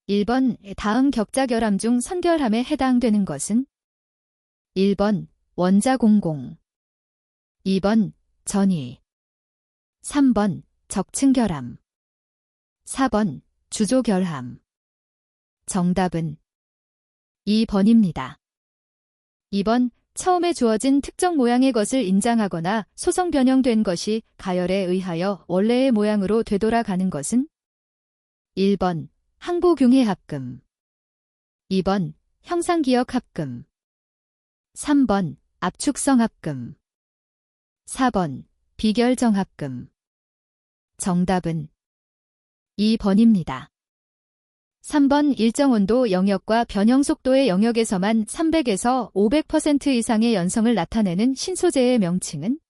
1번 다음 격자결함 중 선결함에 해당되는 것은 1번 원자공공 2번 전위 3번 적층결함 4번 주조결함 정답은 2번입니다. 2번 처음에 주어진 특정 모양의 것을 인장하거나 소성 변형된 것이 가열에 의하여 원래의 모양으로 되돌아가는 것은 1번 항보흉해합금 2번 형상기억합금 3번 압축성합금 4번 비결정합금 정답은 2번입니다. 3번 일정 온도 영역과 변형 속도의 영역에서만 300에서 500% 이상의 연성을 나타내는 신소재의 명칭은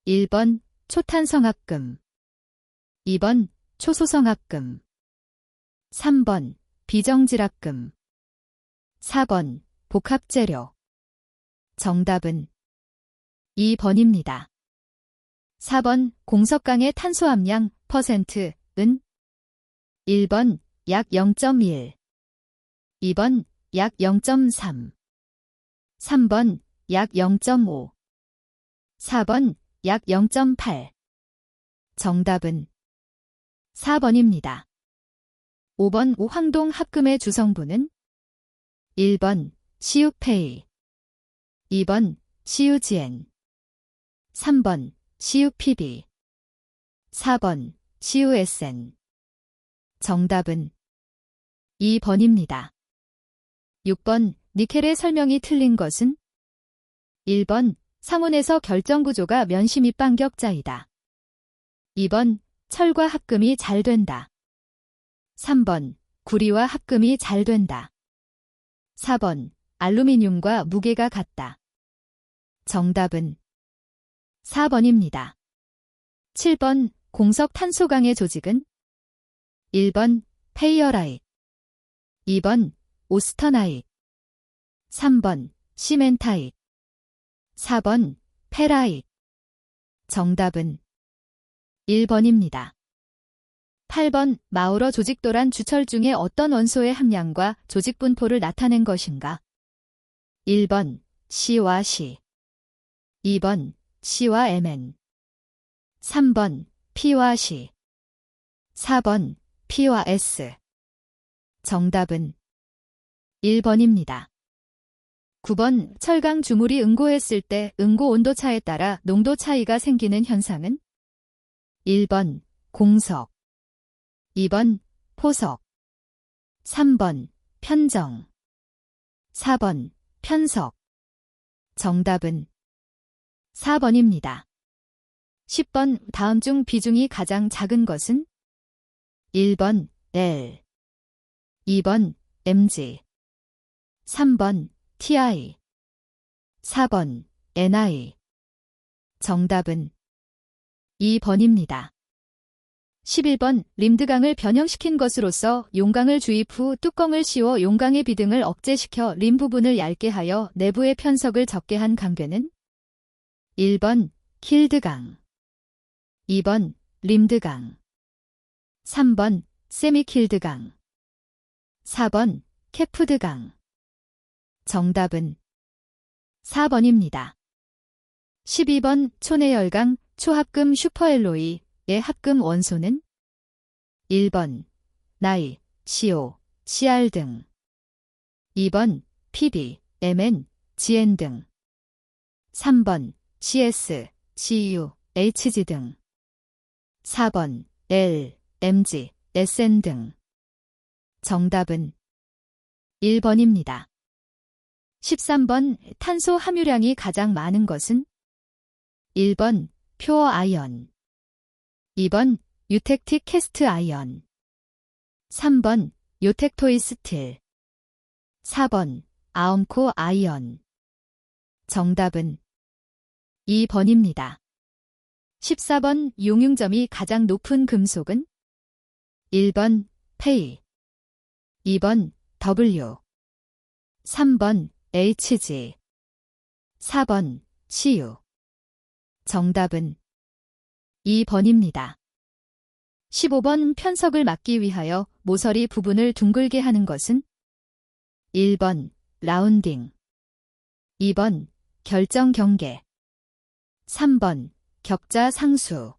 1번 초탄성합금 2번 초소성합금 3번 비정질합금 4번 복합재료 정답은 2번입니다. 4번 공석강의 탄소 함량 %은 1번 약 0.1 2번 약 0.3 3번 약 0.5 4번 약 0.8 정답은 4번입니다. 5번 오황동 합금의 주성분은 1번 CuPa 2번 CuGN 3번 CuPb 4번 CuSN 정답은 2번입니다. 6번 니켈의 설명이 틀린 것은 1번 상온에서 결정구조가 면시밑반격자이다. 2번 철과 합금이 잘 된다. 3번 구리와 합금이 잘 된다. 4번 알루미늄과 무게가 같다. 정답은 4번입니다. 7번 공석 탄소강의 조직은 1번 페이어라이트 2번 오스터나이트 3번 시멘타이트 4번 페라이트 정답은 1번입니다. 8번 마우러 조직도란 주철 중에 어떤 원소의 함량과 조직 분포를 나타낸 것인가? 1번 C와 C 2번 C와 Mn 3번 P와 C 4번 P와 S 정답은 1번입니다. 9번 철강 주물이 응고했을 때 응고 온도차에 따라 농도 차이가 생기는 현상은 1번 공석 2번 포석 3번 편정 4번 편석 정답은 4번입니다. 10번 다음 중 비중이 가장 작은 것은 1번 L 2번 MG 3번 TI 4번 NI 정답은 2번입니다. 11번 림드강을 변형시킨 것으로서 용강을 주입 후 뚜껑을 씌워 용강의 비등을 억제시켜 림 부분을 얇게 하여 내부의 편석을 적게 한 강괴는 1번 킬드강 2번 림드강 3번 세미킬드강 4번 캐프드강 정답은 4번입니다. 12번 초내열강 초합금 슈퍼엘로이의 합금 원소는 1번 나이, CO, CR 등 2번 PB, MN, GN 등 3번 CS, GU, HG 등 4번 L, MG, SN 등 정답은 1번입니다. 13번 탄소 함유량이 가장 많은 것은 1번 표어 아이언 2번 유택틱 캐스트 아이언 3번 요텍토이 스틸 4번 아엄코 아이언 정답은 2번입니다. 14번 용융점이 가장 높은 금속은 1번 페이 2번 W 3번 HG 4번 CU 정답은 2번입니다. 15번 편석을 막기 위하여 모서리 부분을 둥글게 하는 것은 1번 라운딩, 2번 결정 경계, 3번 격자 상수,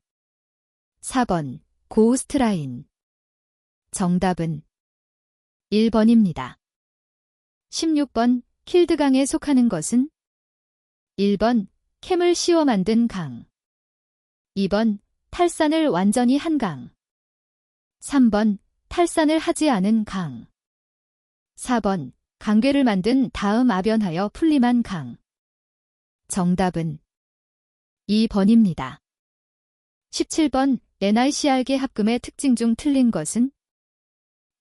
4번 고우스트 라인. 정답은 1번입니다. 16번 킬드강에 속하는 것은 1번 캠을 씌워 만든 강, 2번 탈산을 완전히 한 강, 3번 탈산을 하지 않은 강, 4번 강궤를 만든 다음 아변하여 풀림한 강. 정답은 2번입니다. 17번 NICR계 합금의 특징 중 틀린 것은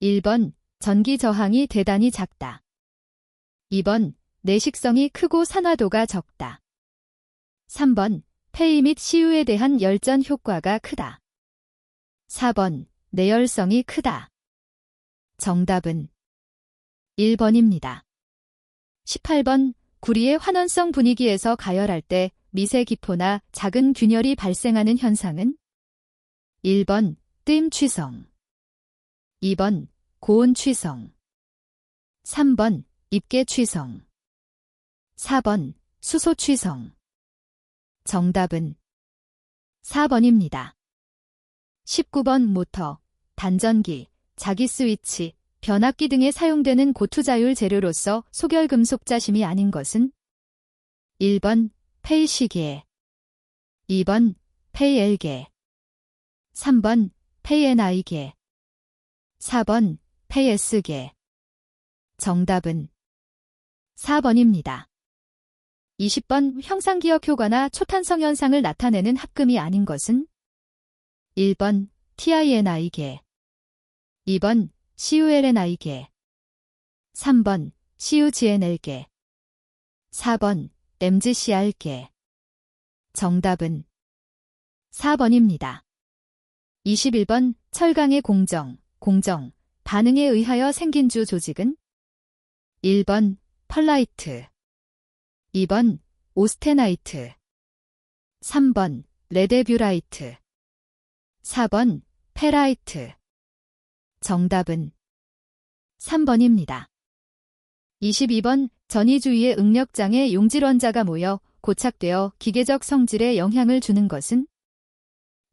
1번 전기 저항이 대단히 작다, 2번 내식성이 크고 산화도가 적다, 3번 폐위 및 시유에 대한 열전 효과가 크다, 4번 내열성이 크다. 정답은 1번입니다. 18번 구리의 환원성 분위기에서 가열할 때 미세 기포나 작은 균열이 발생하는 현상은 1번 뜨임 취성, 2번 고온 취성, 3번 입계 취성, 4번 수소 취성. 정답은 4번입니다. 19번 모터, 단전기, 자기 스위치, 변압기 등에 사용되는 고투자율 재료로서 소결금속 자심이 아닌 것은 1번 폐이시계, 2번 폐이L계, 3번 폐이NI계, 4번 폐이S계. 정답은 4번입니다. 20번 형상기억 효과나 초탄성 현상을 나타내는 합금이 아닌 것은 1번 TINI계, 2번 CULNI계, 3번 CUGNL계, 4번 MGCR계. 정답은 4번입니다. 21번 철강의 공정, 반응에 의하여 생긴 주 조직은 1번 펄라이트, 2번 오스테나이트, 3번 레데뷰라이트, 4번 페라이트. 정답은 3번입니다. 22번 전이 주위의 응력장에 용질원자가 모여 고착되어 기계적 성질에 영향을 주는 것은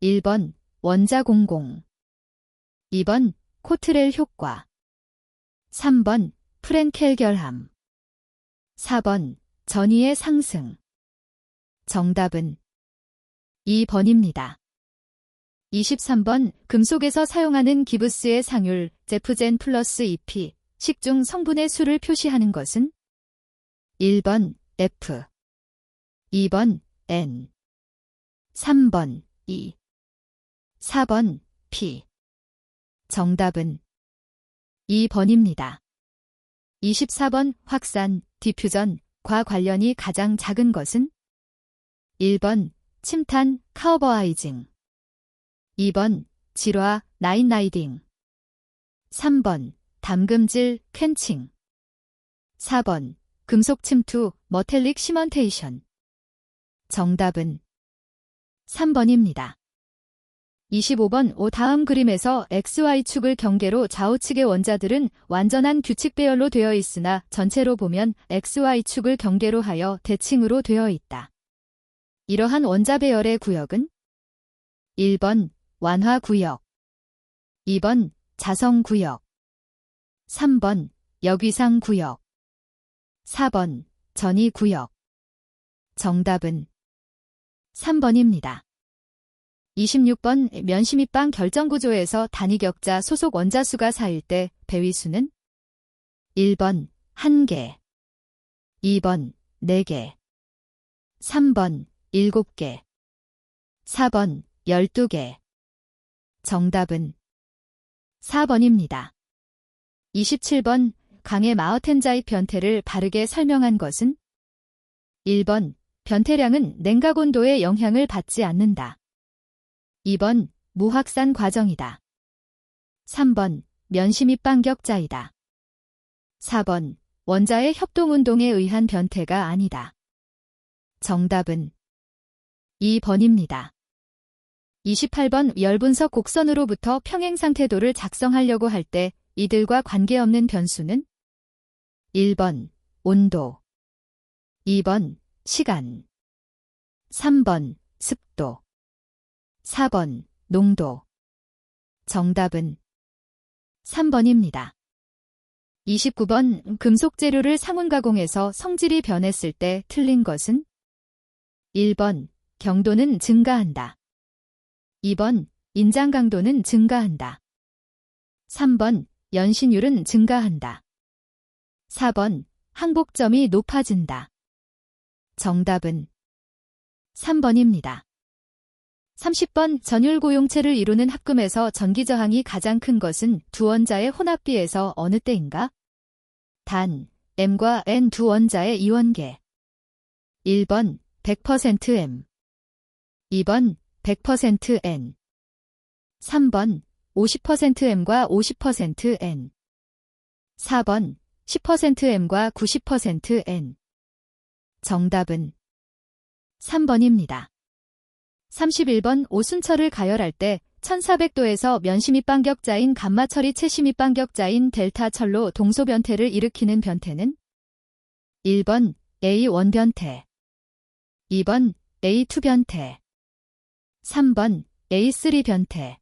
1번 원자 공공, 2번 코트렐 효과, 3번 프렌켈 결함, 4번 전이의 상승. 정답은 2번입니다. 23번 금속에서 사용하는 기브스의 상율 제프젠 플러스 EP 식중 성분의 수를 표시하는 것은 1번 F, 2번 N, 3번 E, 4번 P. 정답은 2번입니다. 24번 확산, 디퓨전, 과 관련이 가장 작은 것은 1번 침탄, 카우버아이징, 2번 질화, 나인라이딩, 3번 담금질, 캔칭, 4번 금속 침투, 머텔릭 시먼테이션. 정답은 3번입니다. 25번 다음 그림에서 XY축을 경계로 좌우측의 원자들은 완전한 규칙 배열로 되어 있으나 전체로 보면 XY축을 경계로 하여 대칭으로 되어 있다. 이러한 원자 배열의 구역은 1번 완화 구역, 2번 자성 구역, 3번 역위상 구역, 4번 전이 구역. 정답은 3번입니다. 26번 면시밑방 결정구조에서 단위격자 소속 원자수가 쌓일 때 배위수는 1번 1개, 2번 4개, 3번 7개, 4번 12개. 정답은 4번입니다. 27번 강의 마어텐자입 변태를 바르게 설명한 것은 1번 변태량은 냉각 온도의 영향을 받지 않는다. 2번 무확산 과정이다. 3번 면시밑방격자이다. 4번 원자의 협동운동에 의한 변태가 아니다. 정답은 2번입니다. 28번 열분석 곡선으로부터 평행상태도를 작성하려고 할 때 이들과 관계없는 변수는 1번 온도, 2번 시간, 3번 습도, 4번 농도. 정답은 3번입니다. 29번 금속 재료를 상온 가공해서 성질이 변했을 때 틀린 것은 1번 경도는 증가한다. 2번 인장 강도는 증가한다. 3번 연신율은 증가한다. 4번 항복점이 높아진다. 정답은 3번입니다. 30번 전율고용체를 이루는 합금에서 전기저항이 가장 큰 것은 두 원자의 혼합비에서 어느 때인가? 단, M과 N 두 원자의 이원계. 1번 100% M, 2번 100% N, 3번 50% M과 50% N, 4번 10% M과 90% N. 정답은 3번입니다. 31번 오순철을 가열할 때 1400도에서 면심입반격자인 감마철이 채심입반격자인 델타철로 동소변태를 일으키는 변태는 1번 A1 변태, 2번 A2 변태, 3번 A3 변태,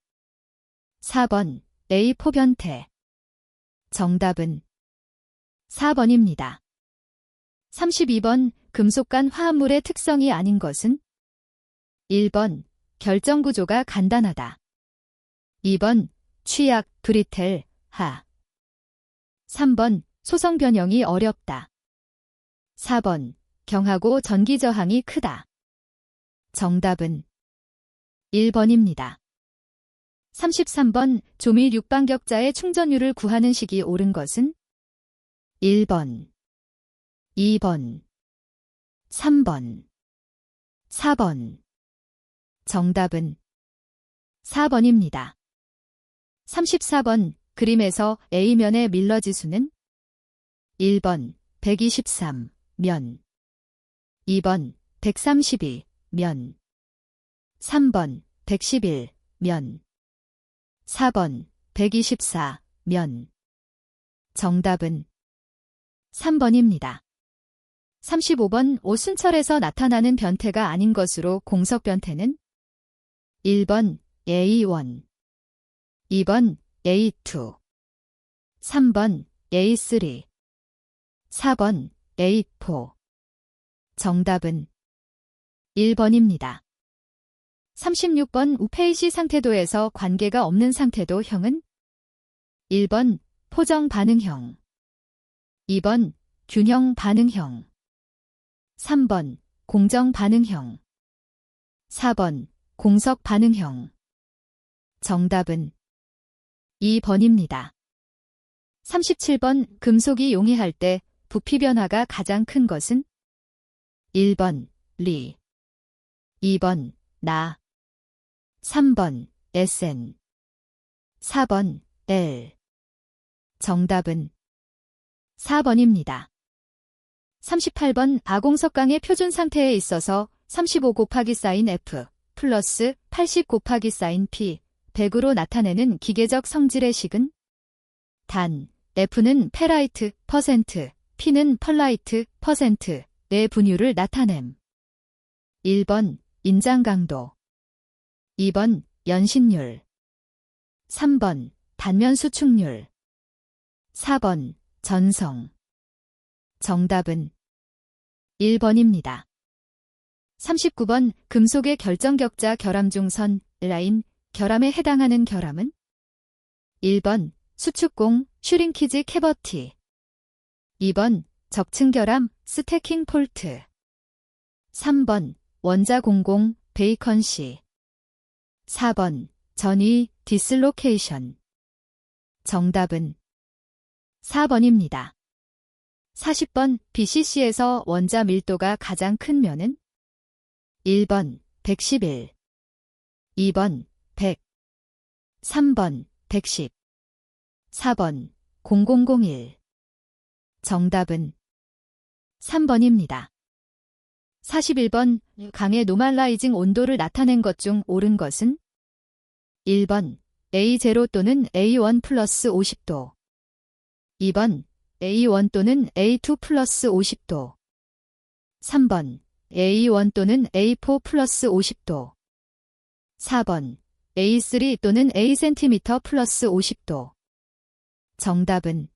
4번 A4 변태. 정답은 4번입니다. 32번 금속 간 화합물의 특성이 아닌 것은 1번 결정구조가 간단하다. 2번 취약, 브리텔, 하. 3번 소성 변형이 어렵다. 4번 경하고 전기저항이 크다. 정답은 1번입니다. 33번 조밀 6반격자의 충전율을 구하는 식이 옳은 것은 1번, 2번, 3번, 4번. 정답은 4번입니다. 34번 그림에서 A면의 밀러지수는 1번 123 면, 2번 132 면, 3번 111 면, 4번 124 면. 정답은 3번입니다. 35번 오순철에서 나타나는 변태가 아닌 것으로 공석 변태는 1번 A1, 2번 A2, 3번 A3, 4번 A4. 정답은 1번입니다. 36번 우페이시 상태도에서 관계가 없는 상태도 형은 1번 포정 반응형, 2번 균형 반응형, 3번 공정 반응형, 4번 공석 반응형. 정답은 2번입니다. 37번 금속이 용이할 때 부피 변화가 가장 큰 것은 1번 리, 2번 나, 3번 SN, 4번 L. 정답은 4번입니다. 38번 아공석강의 표준 상태에 있어서 35 곱하기 사인 F 플러스 80 곱하기 사인 P 100으로 나타내는 기계적 성질의 식은 단, F는 페라이트 퍼센트, P는 펄라이트 퍼센트 의 분율을 나타냄. 1번 인장 강도, 2번 연신율, 3번 단면 수축률, 4번 전성. 정답은 1번입니다. 39번 금속의 결정격자 결함중선 라인 결함에 해당하는 결함은 1번 수축공 슈링키즈 캐버티, 2번 적층결함 스태킹 폴트, 3번 원자 공공 베이컨시, 4번 전위 디슬로케이션. 정답은 4번입니다. 40번 BCC에서 원자 밀도가 가장 큰 면은 1번 111, 2번 100, 3번 110, 4번 0001. 정답은 3번입니다. 41번 강의 노멀라이징 온도를 나타낸 것 중 옳은 것은 1번 A0 또는 A1 플러스 50도. 2번 A1 또는 A2 플러스 50도. 3번 A1 또는 A4 플러스 50도. 4번 A3 또는 A cm 플러스 50도. 정답은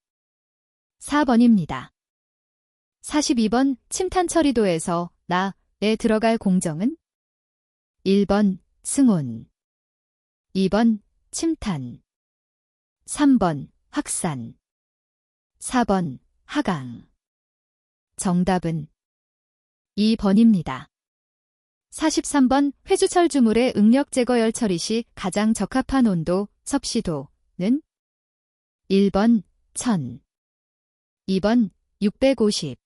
4번입니다. 42번 침탄 처리도에서 나에 들어갈 공정은 1번 승온, 2번 침탄, 3번 확산, 4번 하강. 정답은 2번입니다. 43번 회주철 주물의 응력 제거열 처리 시 가장 적합한 온도, 섭씨도는 1번 1000, 2번 650,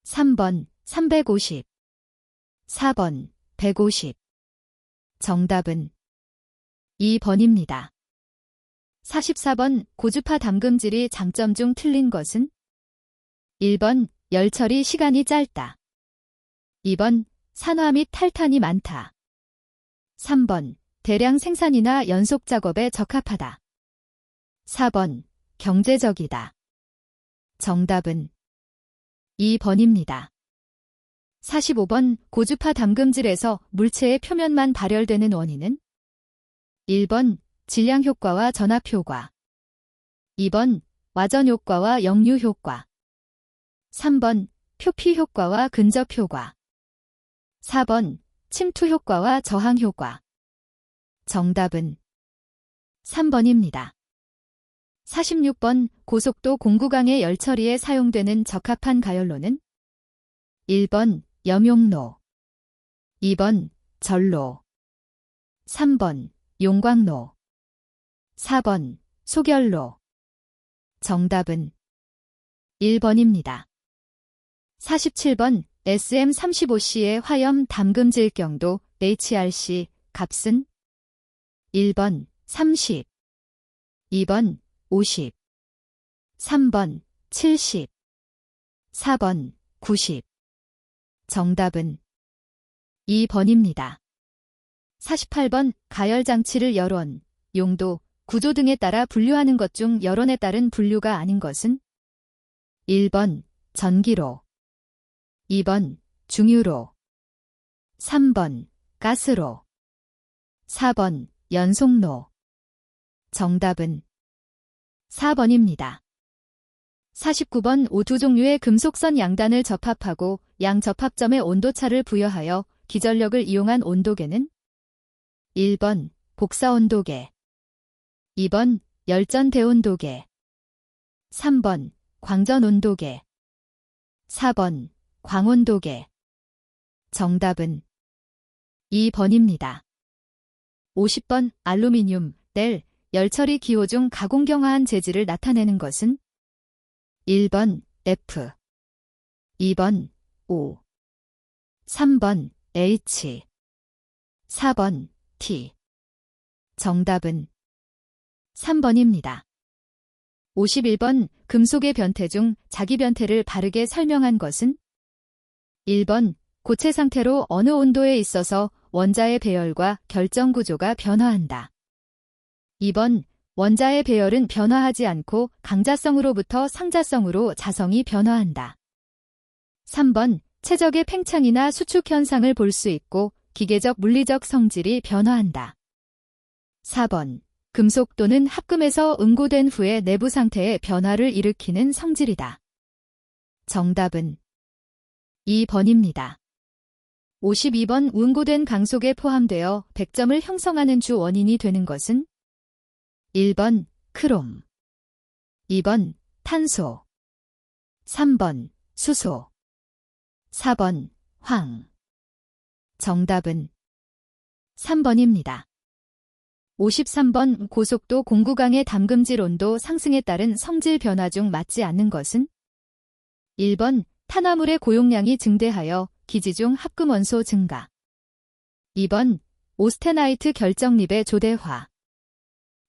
3번 350, 4번 150. 정답은 2번입니다. 44번 고주파 담금질이 장점 중 틀린 것은 1번 열처리 시간이 짧다. 2번 산화 및 탈탄이 많다. 3번 대량 생산이나 연속 작업에 적합하다. 4번 경제적이다. 정답은 2번입니다. 45번 고주파 담금질에서 물체의 표면만 발열되는 원인은 1번 질량 효과와 전압 효과, 2번 와전 효과와 역류 효과, 3번 표피 효과와 근접 효과, 4번 침투 효과와 저항 효과. 정답은 3번입니다. 46번 고속도 공구강의 열처리에 사용되는 적합한 가열로는 1번 염용로, 2번 절로, 3번 용광로, 4번 소결로. 정답은 1번입니다. 47번 SM35C의 화염 담금질 경도 HRC 값은 1번 30, 2번 50, 3번 70, 4번 90. 정답은 2번입니다. 48번 가열장치를 열원, 용도, 구조 등에 따라 분류하는 것 중 열원에 따른 분류가 아닌 것은 1번 전기로, 2번 중유로, 3번 가스로, 4번 연속로. 정답은 4번입니다. 49번 오 두 종류의 금속선 양단을 접합하고 양 접합점의 온도차를 부여하여 기전력을 이용한 온도계는 1번 복사온도계, 2번 열전대온도계, 3번 광전온도계, 4번 광온도계. 정답은 2번입니다. 50번 알루미늄, 넬, 열처리 기호 중 가공경화한 재질을 나타내는 것은 1번 F, 2번 O, 3번 H, 4번 T. 정답은 3번입니다. 51번 금속의 변태 중 자기 변태를 바르게 설명한 것은 1번 고체 상태로 어느 온도에 있어서 원자의 배열과 결정 구조가 변화한다. 2번 원자의 배열은 변화하지 않고 강자성으로부터 상자성으로 자성이 변화한다. 3번 최적의 팽창이나 수축 현상을 볼 수 있고 기계적 물리적 성질이 변화한다. 4번 금속 또는 합금에서 응고된 후에 내부 상태의 변화를 일으키는 성질이다. 정답은 2번입니다. 52번 응고된 강속에 포함되어 100점을 형성하는 주 원인이 되는 것은 1번 크롬, 2번 탄소, 3번 수소, 4번 황. 정답은 3번입니다. 53번 고속도 공구강의 담금질 온도 상승에 따른 성질 변화 중 맞지 않는 것은 1번 탄화물의 고용량이 증대하여 기지 중 합금 원소 증가, 2번 오스테나이트 결정립의 조대화,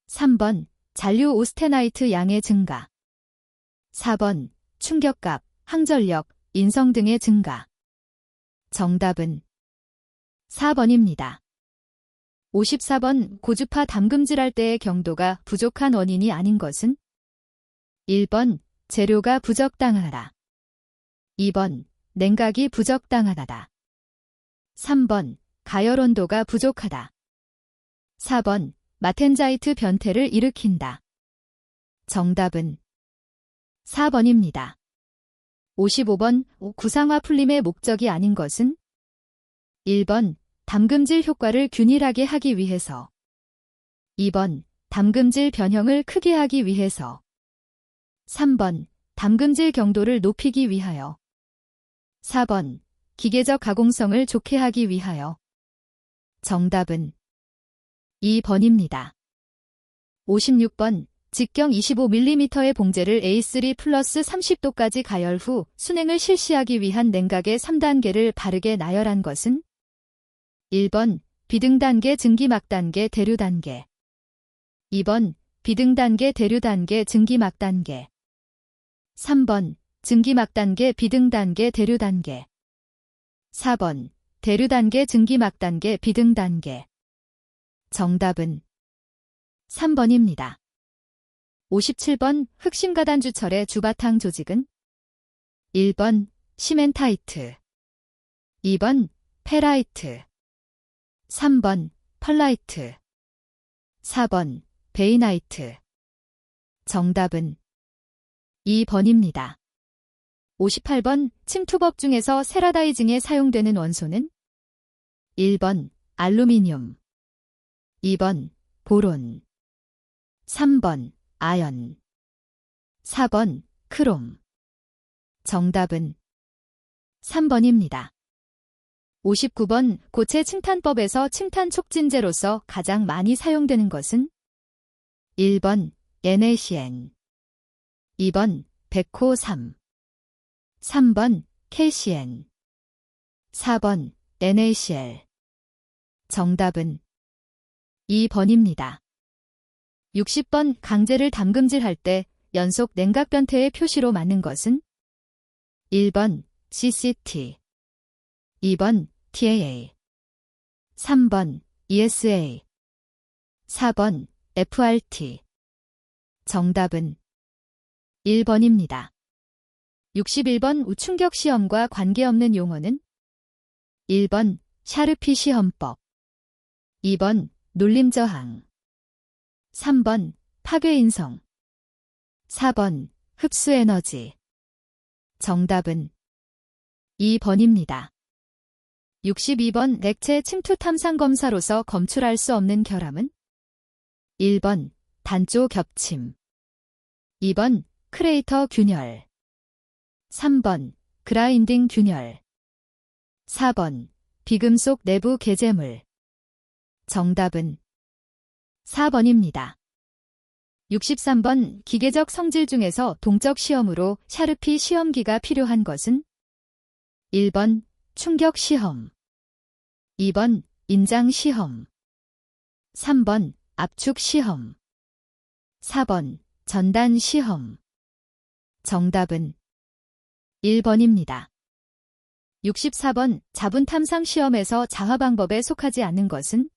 3번 잔류 오스테나이트 양의 증가, 4번 충격값, 항전력, 인성 등의 증가. 정답은 4번입니다. 54번 고주파 담금질할 때의 경도가 부족한 원인이 아닌 것은? 1번 재료가 부적당하다. 2번 냉각이 부적당하다. 3번 가열 온도가 부족하다. 4번 마텐자이트 변태를 일으킨다. 정답은 4번입니다. 55번 구상화 풀림의 목적이 아닌 것은? 1번 담금질 효과를 균일하게 하기 위해서. 2번 담금질 변형을 크게 하기 위해서. 3번 담금질 경도를 높이기 위하여. 4번 기계적 가공성을 좋게 하기 위하여. 정답은 2번입니다. 56번 직경 25mm의 봉제를 A3 플러스 30도까지 가열 후 순행을 실시하기 위한 냉각의 3단계를 바르게 나열한 것은? 1번 비등단계 증기막단계 대류단계. 2번 비등단계 대류단계 증기막단계. 3번 증기막단계 비등단계 대류단계. 4번 대류단계 증기막단계 비등단계. 정답은 3번입니다. 57번 흑심가단주철의 주바탕 조직은? 1번 시멘타이트. 2번 페라이트. 3번 펄라이트. 4번 베이나이트. 정답은 2번입니다. 58번 침투법 중에서 세라다이징에 사용되는 원소는? 1번 알루미늄. 2번 보론. 3번 아연. 4번 크롬. 정답은 3번입니다. 59번 고체 층탄법에서 층탄 촉진제로서 가장 많이 사용되는 것은? 1번 NaCN. 2번 백호3. 3번 KCN. 4번 NaCl. 정답은 2번입니다. 60번 강제를 담금질할 때 연속 냉각 변태의 표시로 맞는 것은? 1번 CCT. 2번 TAA. 3번 ESA. 4번 FRT. 정답은 1번입니다. 61번 우충격 시험과 관계없는 용어는? 1번 샤르피 시험법. 2번 눌림저항. 3번 파괴인성. 4번 흡수에너지. 정답은 2번입니다. 62번 액체 침투 탐상 검사로서 검출할 수 없는 결함은? 1번 단조 겹침. 2번 크레이터 균열. 3번 그라인딩 균열. 4번 비금속 내부 개재물. 정답은 4번입니다. 63번 기계적 성질 중에서 동적 시험으로 샤르피 시험기가 필요한 것은? 1번 충격 시험. 2번 인장 시험. 3번 압축 시험. 4번 전단 시험. 정답은 1번입니다. 64번 자분 탐상 시험에서 자화 방법에 속하지 않는 것은?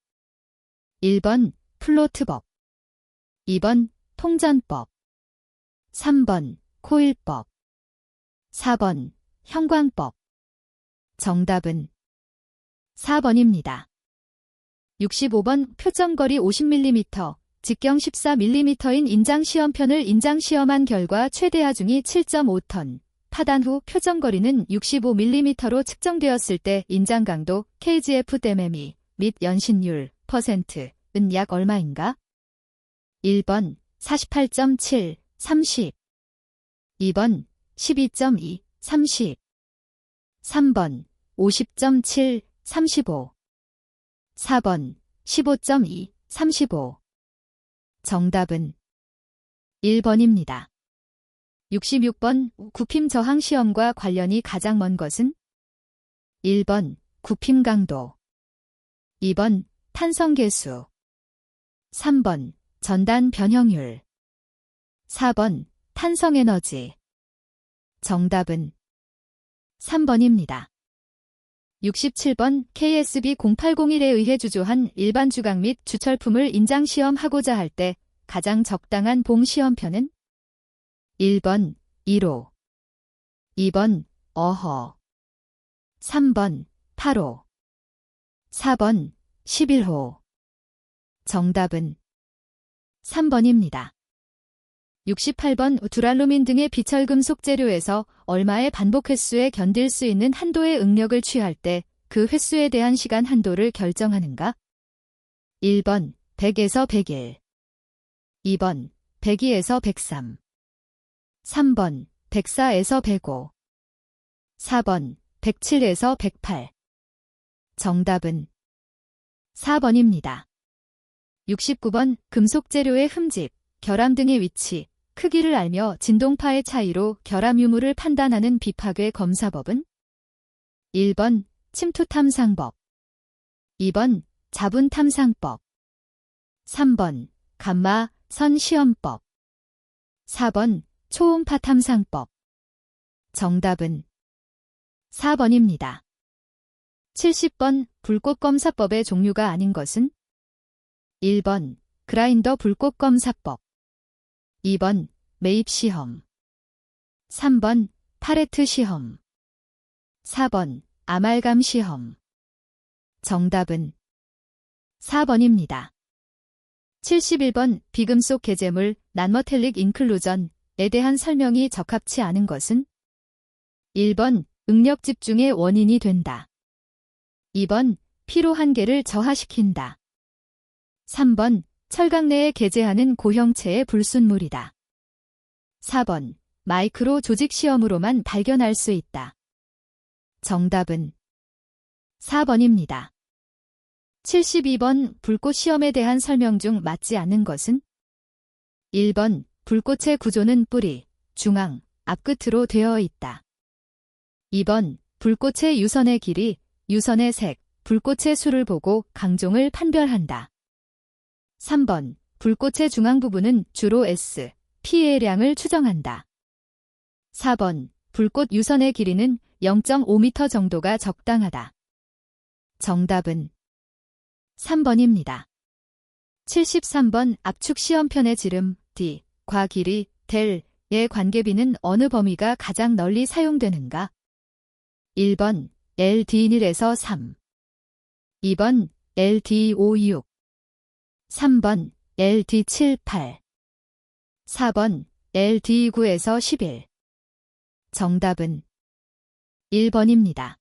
1번 플로트법. 2번 통전법. 3번 코일법. 4번 형광법. 정답은 4번입니다. 65번 표점거리 50mm, 직경 14mm인 인장시험편을 인장시험한 결과 최대 하중이 7.5톤, 파단 후 표점거리는 65mm로 측정되었을 때 인장강도 KGF-DMMI 및 연신율 %은 약 얼마인가? 1번 48.7, 30. 2번 12.2, 30. 3번 50.7, 35. 4번 15.2, 35. 정답은 1번입니다. 66번 굽힘 저항 시험과 관련이 가장 먼 것은? 1번 굽힘 강도. 2번 탄성 계수. 3번 전단 변형률. 4번 탄성 에너지. 정답은 3번입니다. 67번 KSB 0801에 의해 주조한 일반 주강 및 주철품을 인장시험하고자 할 때 가장 적당한 봉시험편은 1번 1호, 2번 어허, 3번 8호, 4번 11호. 정답은 3번입니다. 68번 두랄루민 등의 비철금속 재료에서 얼마의 반복 횟수에 견딜 수 있는 한도의 응력을 취할 때 그 횟수에 대한 시간 한도를 결정하는가? 1번 100에서 101, 2번 102에서 103, 3번 104에서 105, 4번 107에서 108. 정답은 4번입니다. 69번 금속 재료의 흠집, 결함 등의 위치, 크기를 알며 진동파의 차이로 결함 유무를 판단하는 비파괴 검사법은 1번 침투 탐상법, 2번 자분 탐상법, 3번 감마 선 시험법, 4번 초음파 탐상법. 정답은 4번입니다. 70번 불꽃검사법의 종류가 아닌 것은 1번 그라인더 불꽃검사법, 2번 매입시험, 3번 파레트 시험, 4번 아말감 시험. 정답은 4번입니다. 71번 비금속 개재물 난머텔릭 인클루전에 대한 설명이 적합치 않은 것은 1번 응력 집중의 원인이 된다, 2번 피로 한계를 저하시킨다, 3번 철강 내에 개재하는 고형체의 불순물이다, 4번 마이크로 조직 시험으로만 발견할 수 있다. 정답은 4번입니다. 72번 불꽃 시험에 대한 설명 중 맞지 않는 것은 1번 불꽃의 구조는 뿌리, 중앙, 앞끝으로 되어 있다, 2번 불꽃의 유선의 길이, 유선의 색, 불꽃의 수를 보고 강종을 판별한다, 3번 불꽃의 중앙 부분은 주로 S, P의 량을 추정한다, 4번 불꽃 유선의 길이는 0.5m 정도가 적당하다. 정답은 3번입니다. 73번 압축 시험편의 지름 D, 과 길이 델의 관계비는 어느 범위가 가장 널리 사용되는가? 1번 LD1에서 3, 2번 LD56, 3번 LD78, 4번 LD9에서 11. 정답은 1번입니다.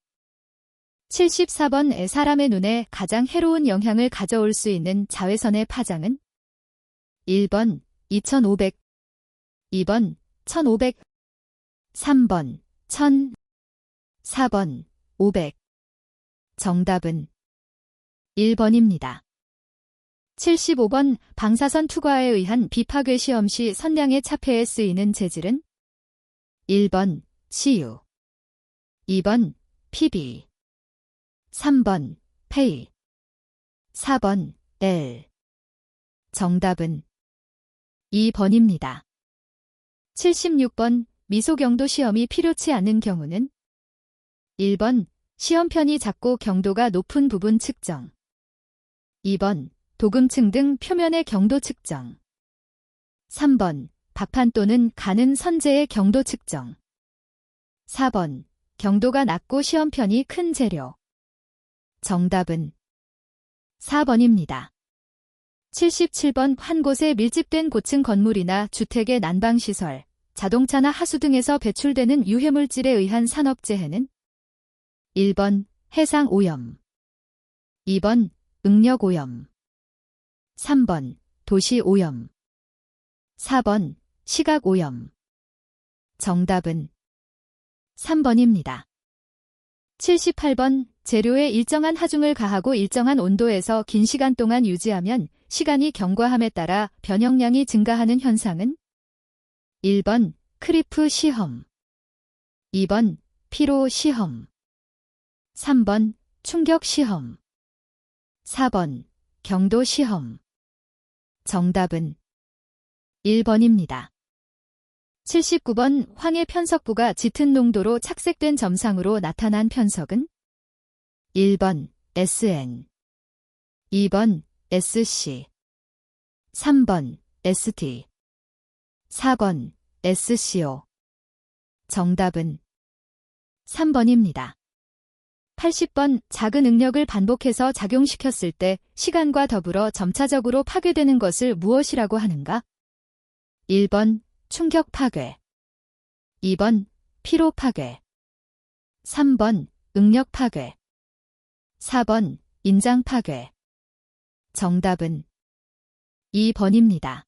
74번 사람의 눈에 가장 해로운 영향을 가져올 수 있는 자외선의 파장은 1번 2500, 2번 1500, 3번 1000, 4번 500. 정답은 1번입니다. 75번 방사선 투과에 의한 비파괴 시험 시 선량의 차폐에 쓰이는 재질은 1번 CU, 2번 PB, 3번 페이, 4번 L. 정답은 2번입니다. 76번 미소경도 시험이 필요치 않은 경우는 1번 시험편이 작고 경도가 높은 부분 측정, 2번 도금층 등 표면의 경도 측정, 3번 박판 또는 가는 선재의 경도 측정, 4번 경도가 낮고 시험편이 큰 재료. 정답은 4번입니다. 77번 한 곳에 밀집된 고층 건물이나 주택의 난방시설, 자동차나 하수 등에서 배출되는 유해물질에 의한 산업재해는 1번 해상오염, 2번 응력오염, 3번 도시오염, 4번 시각오염. 정답은 3번입니다. 78번 재료에 일정한 하중을 가하고 일정한 온도에서 긴 시간 동안 유지하면 시간이 경과함에 따라 변형량이 증가하는 현상은 1번 크리프 시험, 2번 피로 시험, 3번 충격 시험, 4번 경도 시험. 정답은 1번입니다. 79번 황해 편석부가 짙은 농도로 착색된 점상으로 나타난 편석은 1번 SN, 2번 SC, 3번 ST, 4번 SCO. 정답은 3번입니다. 80번 작은 응력을 반복해서 작용시켰을 때 시간과 더불어 점차적으로 파괴되는 것을 무엇이라고 하는가? 1번 충격 파괴, 2번 피로 파괴, 3번 응력 파괴, 4번 인장 파괴. 정답은 2번입니다.